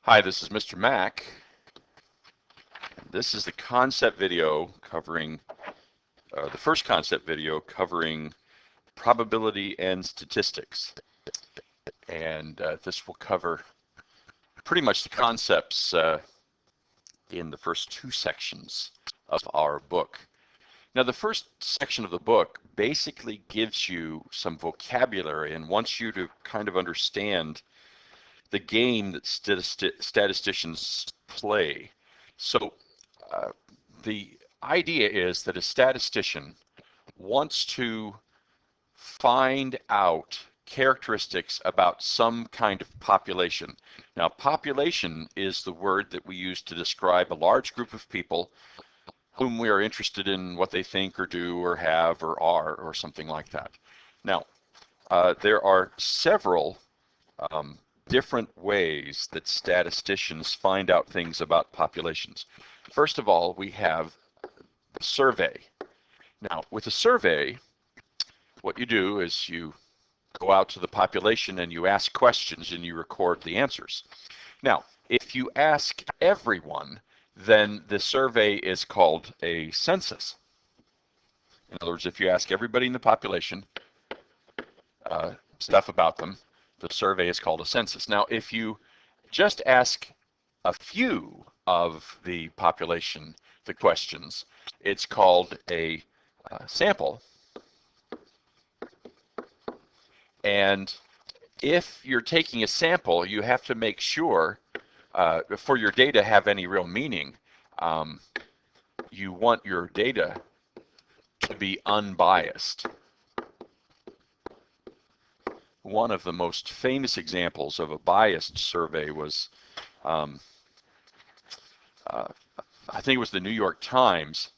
Hi, this is Mr. Mack. This is the concept video covering, the first concept video covering probability and statistics. And this will cover pretty much the concepts in the first two sections of our book. Now, the first section of the book basically gives you some vocabulary and wants you to kind of understand the game that statisticians play. So the idea is that a statistician wants to find out characteristics about some kind of population. Now, population is the word that we use to describe a large group of people whom we are interested in what they think or do or have or are or something like that. Now, there are several different ways that statisticians find out things about populations. First of all, we have survey. Now, with a survey, what you do is you go out to the population and you ask questions and you record the answers. Now, if you ask everyone, then the survey is called a census. In other words, if you ask everybody in the population stuff about them, the survey is called a census. Now, if you just ask a few of the population the questions, it's called a sample. And if you're taking a sample, you have to make sure for your data have any real meaning, you want your data to be unbiased. One of the most famous examples of a biased survey was, I think it was the New York Times,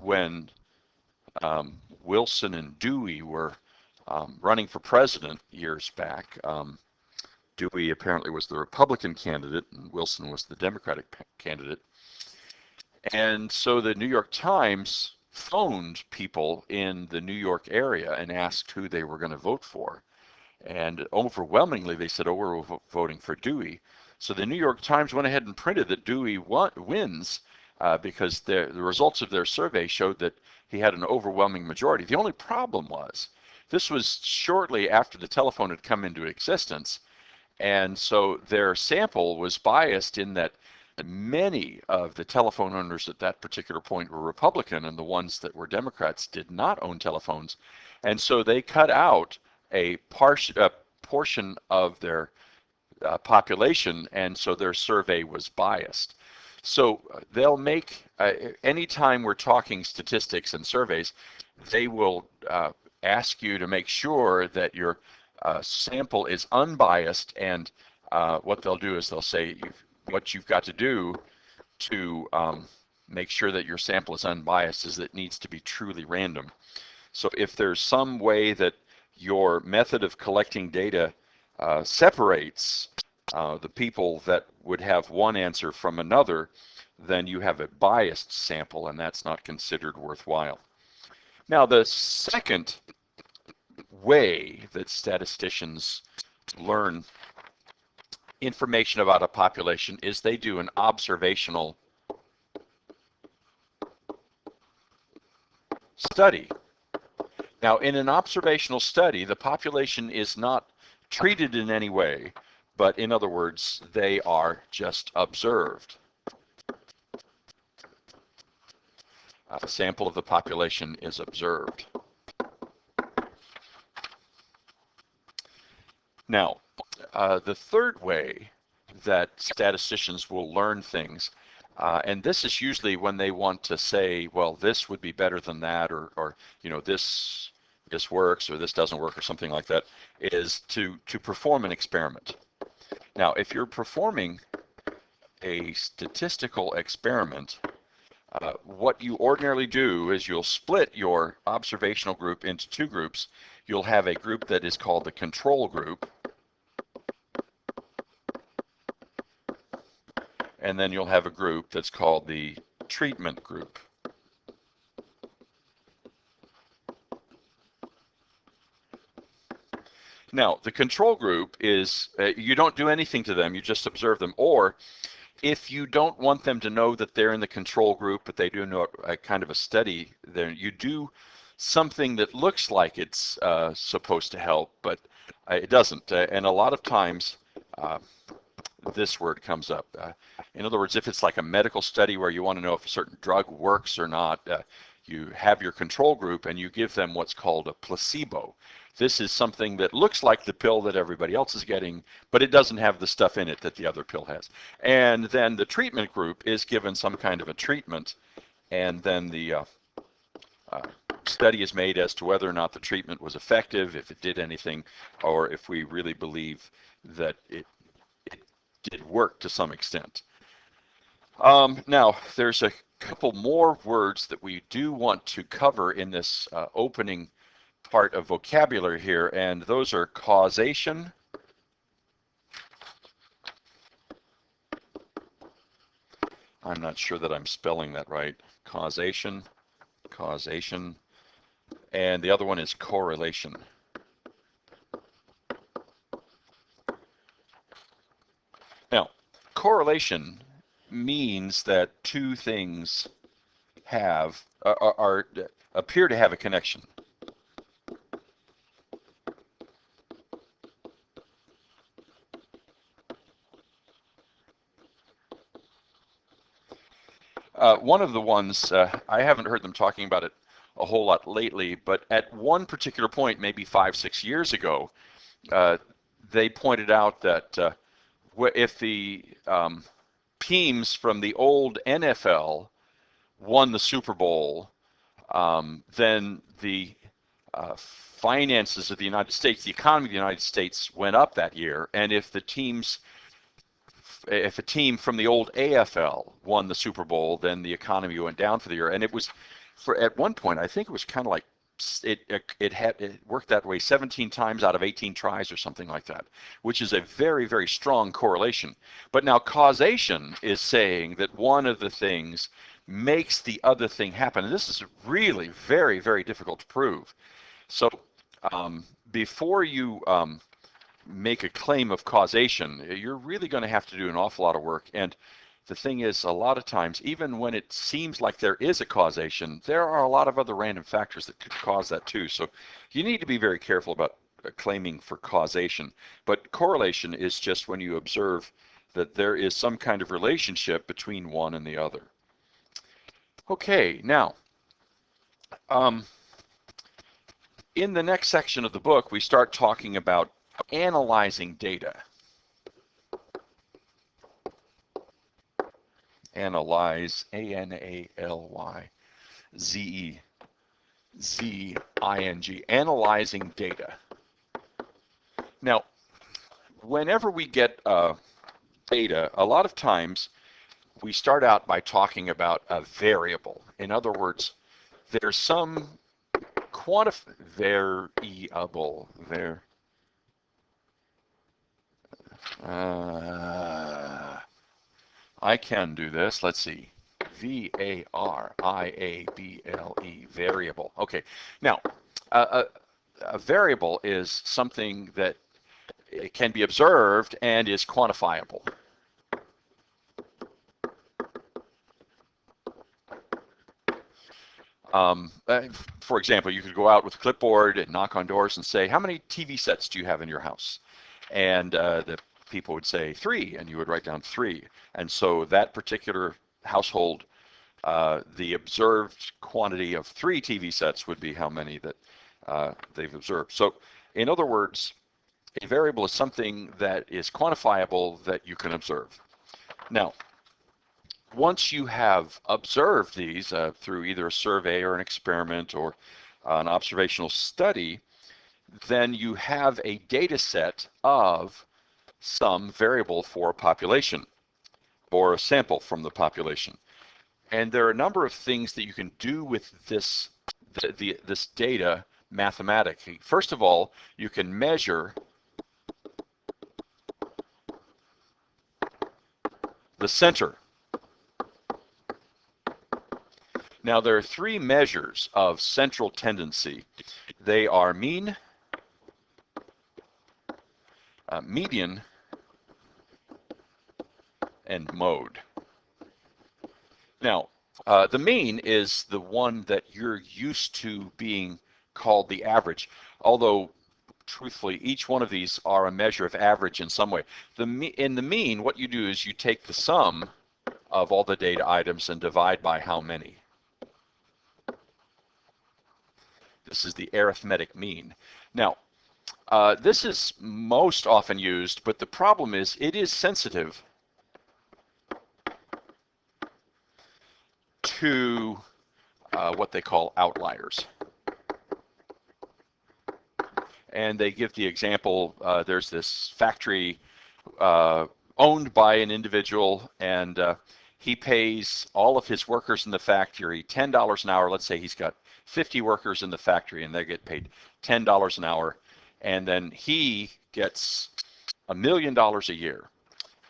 when Wilson and Dewey were running for president years back. Dewey apparently was the Republican candidate and Wilson was the Democratic candidate. And so the New York Times phoned people in the New York area and asked who they were going to vote for. And overwhelmingly they said, oh, we're voting for Dewey. So the New York Times went ahead and printed that Dewey wins because the results of their survey showed that he had an overwhelming majority. The only problem was, this was shortly after the telephone had come into existence, and so their sample was biased in that many of the telephone owners at that particular point were Republican, and the ones that were Democrats did not own telephones. And so they cut out a portion of their population, and so their survey was biased. So they'll make, anytime we're talking statistics and surveys, they will ask you to make sure that your sample is unbiased, and what they'll do is they'll say what you've got to do to make sure that your sample is unbiased is that it needs to be truly random. So if there's some way that your method of collecting data separates the people that would have one answer from another, then you have a biased sample, and that's not considered worthwhile. Now, the second way that statisticians learn information about a population is they do an observational study. Now, in an observational study, the population is not treated in any way, but in other words, they are just observed. A sample of the population is observed. Now, the third way that statisticians will learn things, and this is usually when they want to say, well, this would be better than that, or you know, this works or this doesn't work or something like that, is to perform an experiment. Now, if you're performing a statistical experiment, what you ordinarily do is you'll split your observational group into two groups. You'll have a group that is called the control group, and then you'll have a group that's called the treatment group. Now, the control group is, you don't do anything to them, you just observe them. Or if you don't want them to know that they're in the control group, but they do know a kind of a study, then you do something that looks like it's supposed to help, but it doesn't. And a lot of times, this word comes up. In other words, if it's like a medical study where you want to know if a certain drug works or not, you have your control group and you give them what's called a placebo. This is something that looks like the pill that everybody else is getting, but it doesn't have the stuff in it that the other pill has. And then the treatment group is given some kind of a treatment, and then the study is made as to whether or not the treatment was effective, if it did anything, or if we really believe that it did work to some extent. Now, there's a couple more words that we do want to cover in this opening part of vocabulary here, and those are causation, I'm not sure that I'm spelling that right, causation, and the other one is correlation. Now, correlation means that two things appear to have a connection. One of the ones, I haven't heard them talking about it a whole lot lately, but at one particular point, maybe 5-6 years ago, they pointed out that if the teams from the old NFL won the Super Bowl, then the finances of the United States, the economy of the United States went up that year, and if a team from the old AFL won the Super Bowl, then the economy went down for the year. And it was, at one point, I think it was kind of like it worked that way 17 times out of 18 tries or something like that, which is a very, very strong correlation. But now causation is saying that one of the things makes the other thing happen. And this is really very, very difficult to prove. So before you make a claim of causation, you're really going to have to do an awful lot of work. And the thing is, a lot of times, even when it seems like there is a causation, there are a lot of other random factors that could cause that too. So you need to be very careful about claiming for causation. But correlation is just when you observe that there is some kind of relationship between one and the other. Okay, now, in the next section of the book, we start talking about analyzing data. Analyze, A-N-A-L-Y-Z-E-Z-I-N-G, analyzing data. Now, whenever we get data, a lot of times we start out by talking about a variable. In other words, there's some variable there. I can do this. Let's see. V-A-R-I-A-B-L-E, variable. Okay. Now, a variable is something that it can be observed and is quantifiable. For example, you could go out with a clipboard and knock on doors and say, how many TV sets do you have in your house? And the people would say 3, and you would write down 3. And so that particular household, the observed quantity of 3 TV sets would be how many that they've observed. So in other words, a variable is something that is quantifiable that you can observe. Now, once you have observed these through either a survey or an experiment or an observational study, then you have a data set of some variable for a population or a sample from the population. And there are a number of things that you can do with this data mathematically. First of all, you can measure the center. Now, there are 3 measures of central tendency. They are mean, median and mode. Now, the mean is the one that you're used to being called the average, although truthfully, each one of these are a measure of average in some way. In the mean, what you do is you take the sum of all the data items and divide by how many. This is the arithmetic mean. Now, this is most often used, but the problem is it is sensitive to what they call outliers. And they give the example, there's this factory owned by an individual, and he pays all of his workers in the factory $10 an hour. Let's say he's got 50 workers in the factory, and they get paid $10 an hour, and then he gets $1 million a year.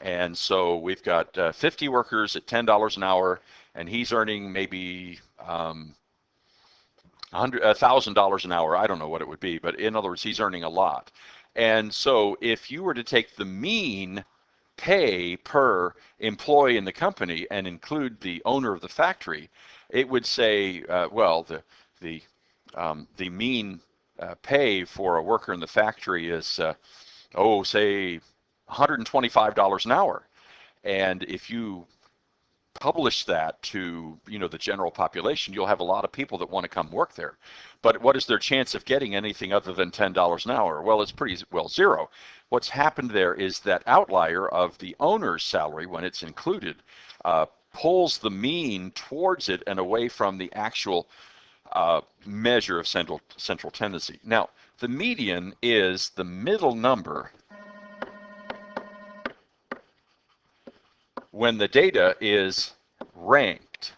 And so we've got 50 workers at $10 an hour, and he's earning maybe $1,000 an hour. I don't know what it would be, but in other words, he's earning a lot. And so if you were to take the mean pay per employee in the company and include the owner of the factory, it would say, well, the mean pay for a worker in the factory is, say $125 an hour. And if you publish that to the general population, you'll have a lot of people that want to come work there. But what is their chance of getting anything other than $10 an hour? Well, it's pretty well zero. What's happened there is that outlier of the owner's salary, when it's included, pulls the mean towards it and away from the actual measure of central tendency. Now, the median is the middle number when the data is ranked.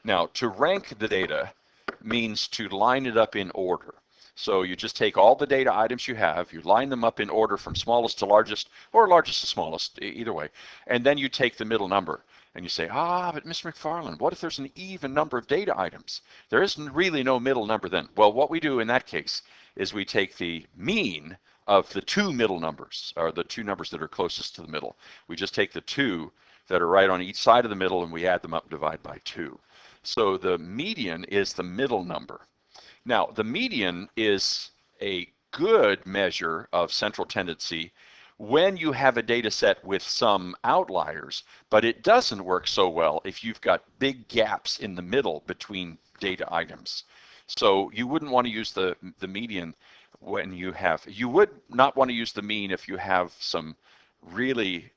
Now, to rank the data means to line it up in order. So you just take all the data items you have, you line them up in order from smallest to largest, or largest to smallest, either way, and then you take the middle number. And you say, but Mr. McFarland, what if there's an even number of data items? There isn't really no middle number then. Well, what we do in that case is we take the mean of the two middle numbers, or the two numbers that are closest to the middle. We just take the two that are right on each side of the middle and we add them up and divide by 2. So the median is the middle number. Now, the median is a good measure of central tendency when you have a data set with some outliers, but it doesn't work so well if you've got big gaps in the middle between data items. So you wouldn't want to use the median when you would not want to use the mean if you have some really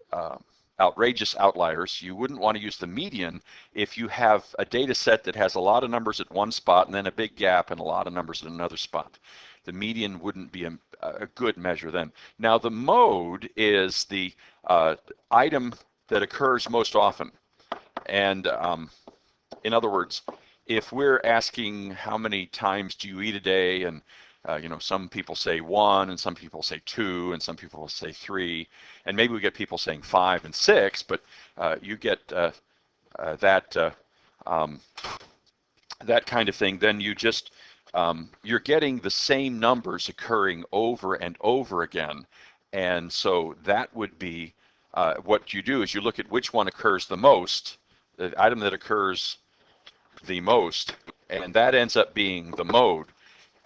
outrageous outliers. You wouldn't want to use the median if you have a data set that has a lot of numbers at one spot and then a big gap and a lot of numbers at another spot. The median wouldn't be a good measure then. Now, the mode is the item that occurs most often. And in other words, if we're asking how many times do you eat a day, and some people say 1, and some people say 2, and some people say 3, and maybe we get people saying 5 and 6, but you get that kind of thing. Then you just you're getting the same numbers occurring over and over again, and so that would be what you do is you look at which one occurs the most, the item that occurs the most, and that ends up being the mode.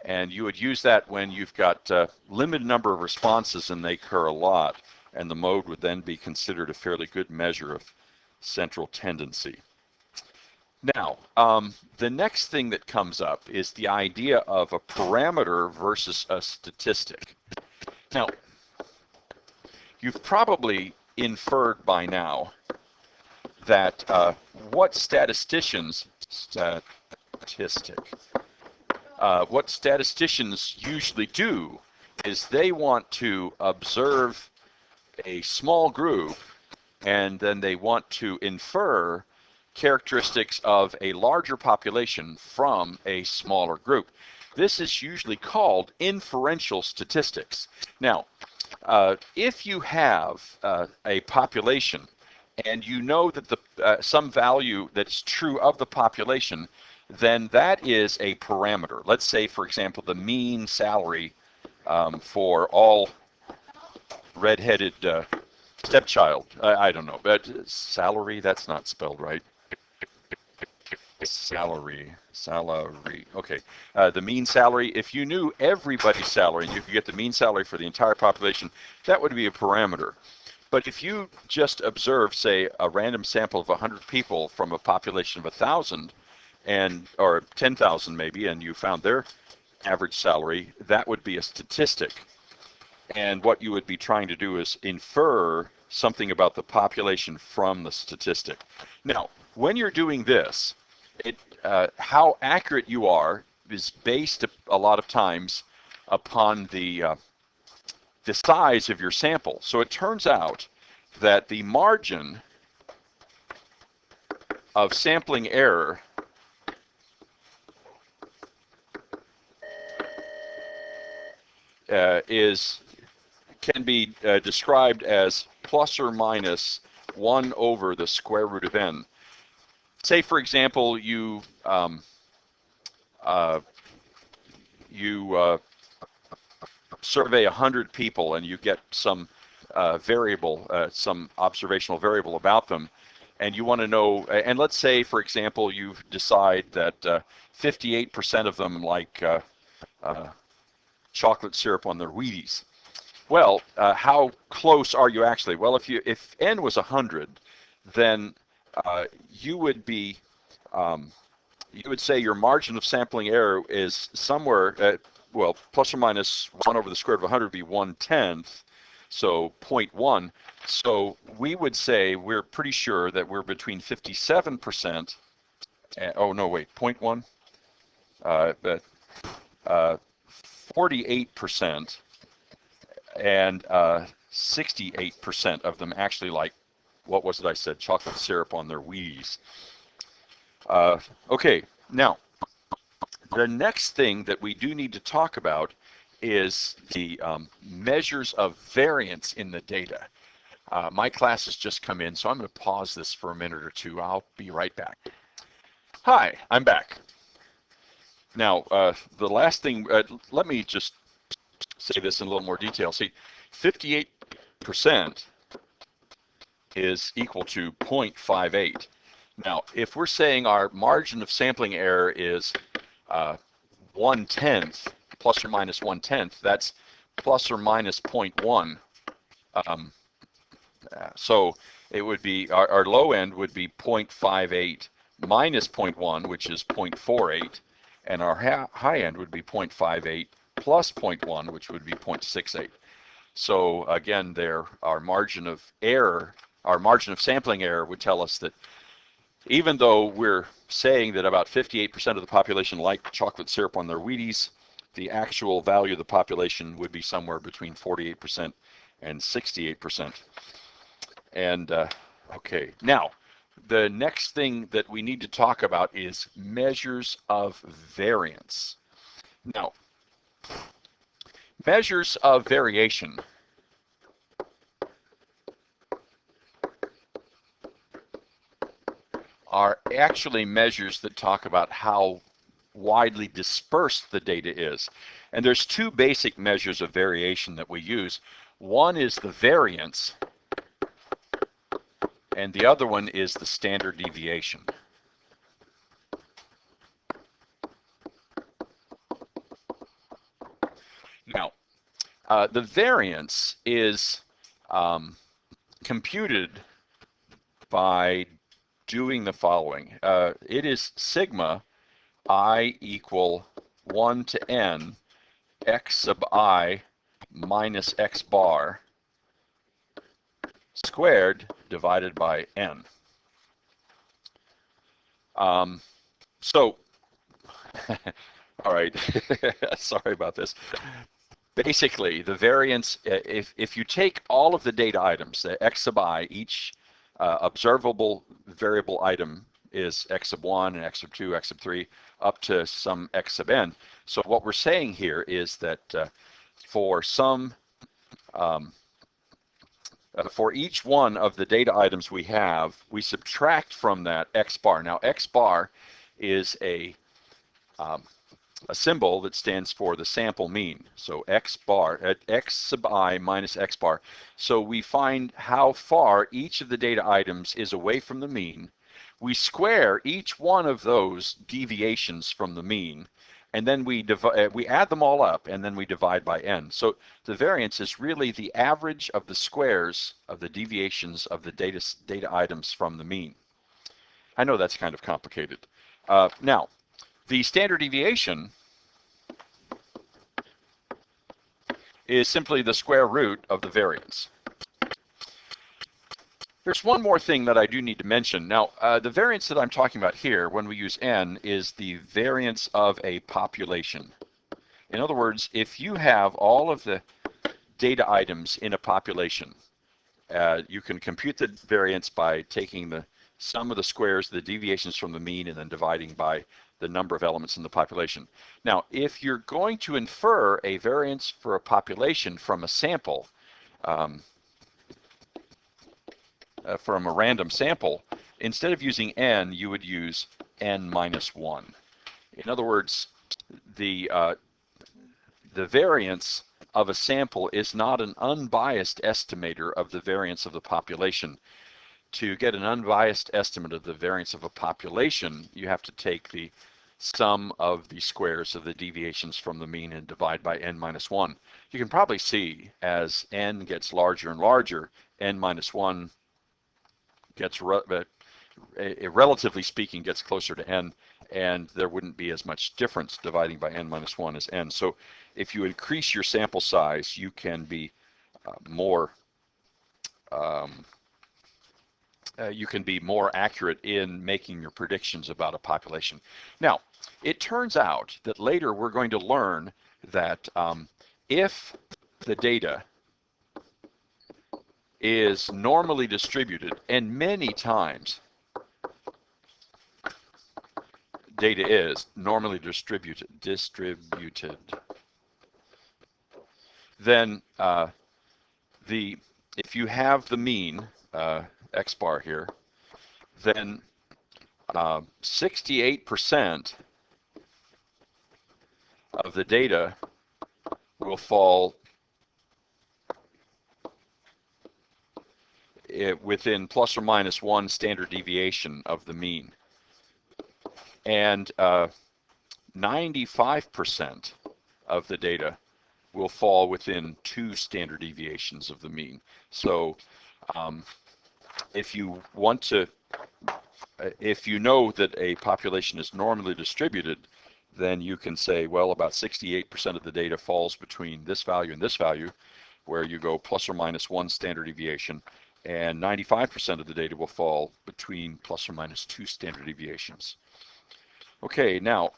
And you would use that when you've got a limited number of responses and they occur a lot, and the mode would then be considered a fairly good measure of central tendency. Now, the next thing that comes up is the idea of a parameter versus a statistic. Now, you've probably inferred by now that what statisticians usually do is they want to observe a small group and then they want to infer characteristics of a larger population from a smaller group. This is usually called inferential statistics. Now, if you have a population and you know that some value that's true of the population then that is a parameter. Let's say, for example, the mean salary for all redheaded stepchild. I don't know, but salary, that's not spelled right. Salary. Okay. The mean salary, if you knew everybody's salary and you could get the mean salary for the entire population, that would be a parameter. But if you just observe, say, a random sample of 100 people from a population of 1,000 or 10,000 maybe, and you found their average salary, that would be a statistic. And what you would be trying to do is infer something about the population from the statistic. Now, when you're doing this, how accurate you are is based a lot of times upon the size of your sample. So it turns out that the margin of sampling error can be described as plus or minus 1 over the square root of n. Say, for example, you survey 100 people and you get some variable, some observational variable about them, and you want to know, and let's say, for example, you decide that 58% of them like chocolate syrup on their Wheaties. Well, how close are you actually? Well, if n was 100, then you would say your margin of sampling error is somewhere, well, plus or minus 1 over the square root of 100 would be 1/10, so 0.1. So we would say we're pretty sure that we're between 57%, oh no, wait, 0.1, but 48% and 68% of them actually like, what was it I said, chocolate syrup on their Wheaties. Okay, now, the next thing that we do need to talk about is the measures of variance in the data. My class has just come in, so I'm going to pause this for a minute or two. I'll be right back. Hi, I'm back. Now, the last thing, let me just say this in a little more detail. See, 58% is equal to 0.58. Now, if we're saying our margin of sampling error is 1/10, plus or minus 1/10, that's plus or minus 0.1. So it would be, our low end would be 0.58 minus 0.1, which is 0.48, and our high end would be 0.58 plus 0.1, which would be 0.68. So again, our margin of error, our margin of sampling error would tell us that even though we're saying that about 58% of the population like chocolate syrup on their Wheaties, the actual value of the population would be somewhere between 48% and 68%. And okay, now the next thing that we need to talk about is measures of variance. Now, measures of variation are actually measures that talk about how widely dispersed the data is. And there's two basic measures of variation that we use. One is the variance, and the other one is the standard deviation. Now, the variance is computed by doing the following. It is sigma I equal 1 to n x sub I minus x bar squared divided by n. So, all right, sorry about this. Basically, the variance, if you take all of the data items, the x sub I, each observable variable item is x sub 1 and x sub 2, x sub 3, up to some x sub n. So what we're saying here is that for each one of the data items we have, we subtract from that x bar. Now, x bar is a um, a symbol that stands for the sample mean. So x bar, at x sub I minus x bar. So we find how far each of the data items is away from the mean. We square each one of those deviations from the mean, and then we add them all up, and then we divide by n. So the variance is really the average of the squares of the deviations of the data items from the mean. I know that's kind of complicated. Now, the standard deviation is simply the square root of the variance. There's one more thing that I do need to mention. Now, the variance that I'm talking about here, when we use n, is the variance of a population. In other words, if you have all of the data items in a population, you can compute the variance by taking the sum of the squares, the deviations from the mean, and then dividing by the number of elements in the population. Now, if you're going to infer a variance for a population from a sample, from a random sample, instead of using n, you would use n minus 1. In other words, the variance of a sample is not an unbiased estimator of the variance of the population. To get an unbiased estimate of the variance of a population, you have to take the sum of the squares of the deviations from the mean and divide by n minus 1. You can probably see as n gets larger and larger, n minus 1 gets, relatively speaking, gets closer to n, and there wouldn't be as much difference dividing by n minus 1 as n. So if you increase your sample size, you can be more accurate in making your predictions about a population. Now, it turns out that later we're going to learn that if the data is normally distributed, and many times data is normally distributed, then if you have the mean, x bar here, then 68% of the data will fall within plus or minus 1 standard deviation of the mean. And 95% of the data will fall within 2 standard deviations of the mean. So if you want to, if you know that a population is normally distributed, then you can say, well, about 68% of the data falls between this value and this value, where you go plus or minus 1 standard deviation, and 95% of the data will fall between plus or minus 2 standard deviations. Okay, now,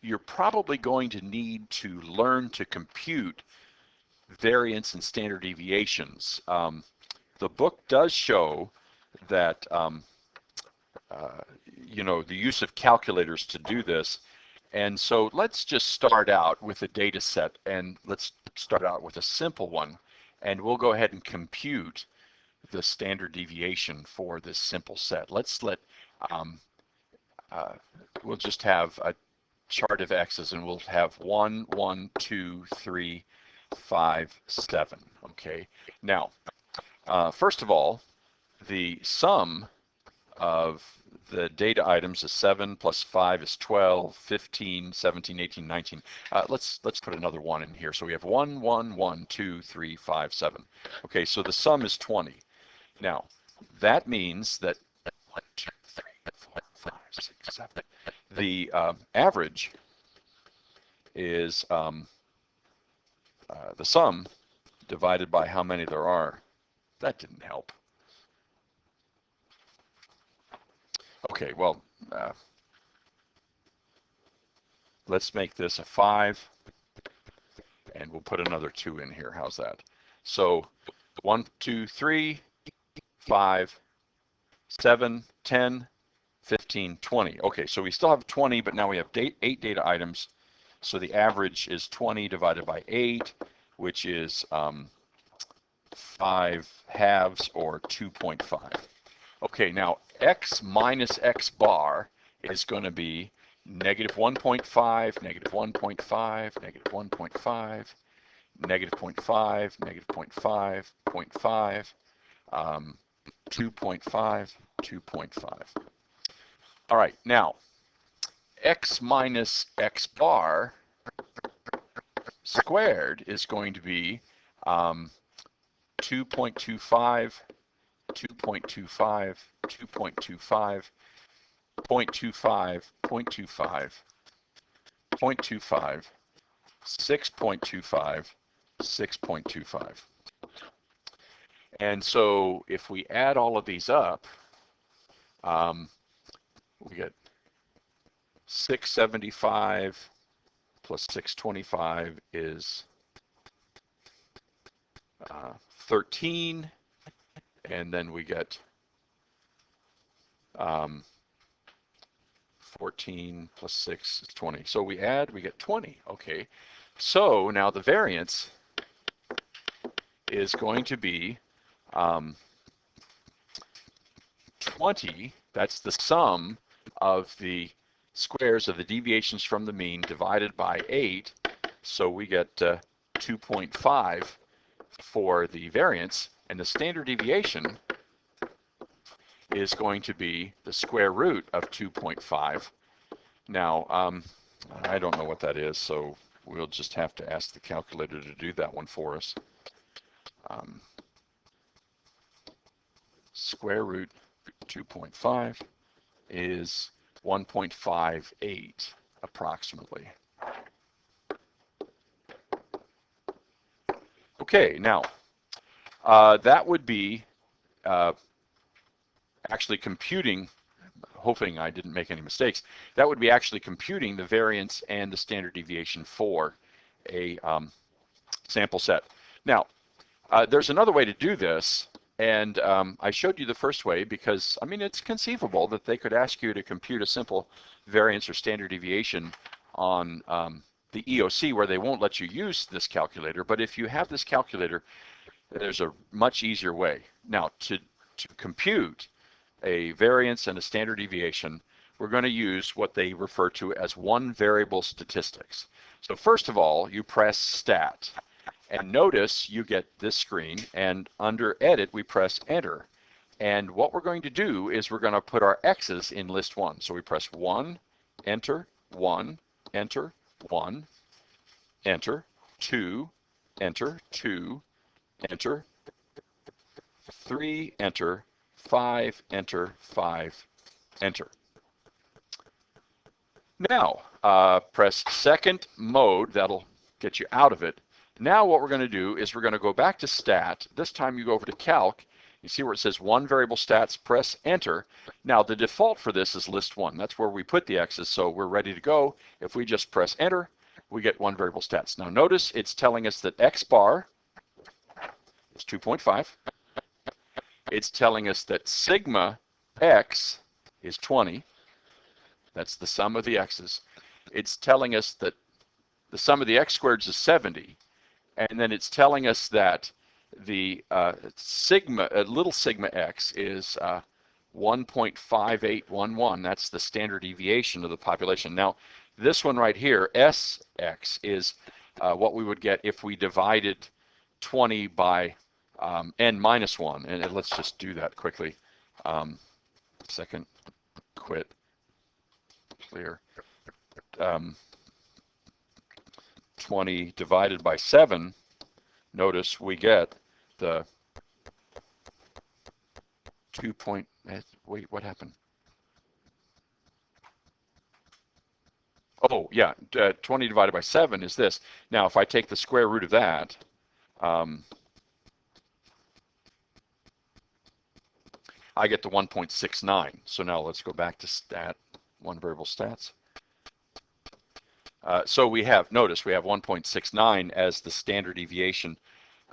you're probably going to need to learn to compute variance and standard deviations. The book does show that the use of calculators to do this, and so let's just start out with a data set, and let's start out with a simple one, and we'll go ahead and compute the standard deviation for this simple set. We'll just have a chart of x's, and we'll have 1, 1, 2, 3, 5, 7. Okay. Now, first of all, the sum of the data items is 7 plus 5 is 12, 15, 17, 18, 19. Let's put another 1 in here. So we have 1, 1, 1, 2, 3, 5, 7. Okay, so the sum is 20. Now, that means that 1, 2, 3, 4, 5, 6, 7. The average is the sum divided by how many there are. That didn't help. Okay, well, let's make this a 5, and we'll put another 2 in here. How's that? So 1, 2, 3, 5, 7, 10, 15, 20. Okay, so we still have 20, but now we have 8 data items. So the average is 20 divided by 8, which is 5 halves, or 2.5. Okay, now x minus x bar is going to be negative 1.5, negative 1.5, negative 1.5, negative 0.5, negative 0.5, 0.5, 2.5, 2.5. All right, now x minus x bar squared is going to be 2.25, 2.25, 2.25, 0.25, 0.25, 0.25, 6.25, 6.25. And so if we add all of these up, we get 675 plus 625 is 13, and then we get 14 plus 6 is 20. So we add, we get 20. Okay, so now the variance is going to be 20. That's the sum of the squares of the deviations from the mean divided by 8. So we get 2.5 for the variance, and the standard deviation is going to be the square root of 2.5. Now, I don't know what that is, so we'll just have to ask the calculator to do that one for us. Square root 2.5 is 1.58 approximately. Okay, now that would be actually computing, hoping I didn't make any mistakes, that would be actually computing the variance and the standard deviation for a sample set. Now, there's another way to do this, and I showed you the first way because, I mean, it's conceivable that they could ask you to compute a simple variance or standard deviation on the EOC where they won't let you use this calculator, but if you have this calculator, there's a much easier way. Now, to compute a variance and a standard deviation, we're going to use what they refer to as one variable statistics. So first of all, you press stat, and notice you get this screen, and under edit we press enter. And what we're going to do is we're going to put our x's in list 1. So we press 1, enter, 1, enter, 1, enter, 2, enter, 2, enter, 3, enter, 5, enter, 5, enter. Now, press second mode. That'll get you out of it. Now what we're going to do is we're going to go back to stat. This time you go over to calc. You see where it says one variable stats, press enter. Now the default for this is list 1. That's where we put the x's, so we're ready to go. If we just press enter, we get one variable stats. Now notice it's telling us that x bar is 2.5. It's telling us that sigma x is 20. That's the sum of the x's. It's telling us that the sum of the x squareds is 70. And then it's telling us that the little sigma x is 1.5811. That's the standard deviation of the population. Now, this one right here, Sx, is what we would get if we divided 20 by n minus 1. And let's just do that quickly. Second, quit, clear. 20 divided by 7, notice we get the 2 point, wait, what happened? Oh, yeah, 20 divided by 7 is this. Now, if I take the square root of that, I get the 1.69. So now let's go back to stat, one variable stats. So we have, notice we have 1.69 as the standard deviation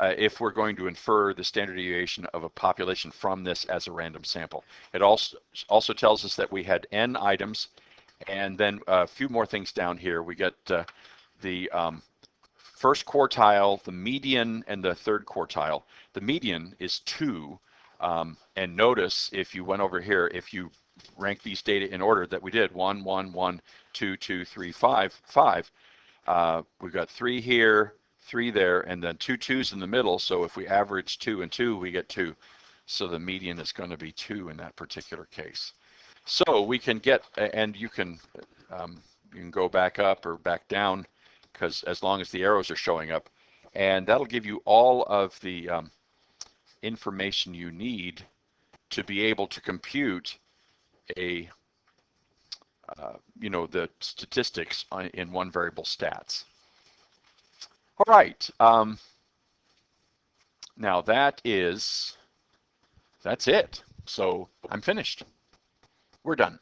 if we're going to infer the standard deviation of a population from this as a random sample. It also tells us that we had n items, and then a few more things down here. We get the first quartile, the median, and the third quartile. The median is 2, and notice if you went over here, if you rank these data in order that we did, 1, 1, 1, 2, 2, 3, 5, 5. We've got 3 here, 3 there, and then 2 2s in the middle. So if we average 2 and 2, we get 2. So the median is going to be 2 in that particular case. So we can get, and you can go back up or back down, because as long as the arrows are showing up, and that'll give you all of the information you need to be able to compute a the statistics in one variable stats. All right. Now that's it. So I'm finished. We're done.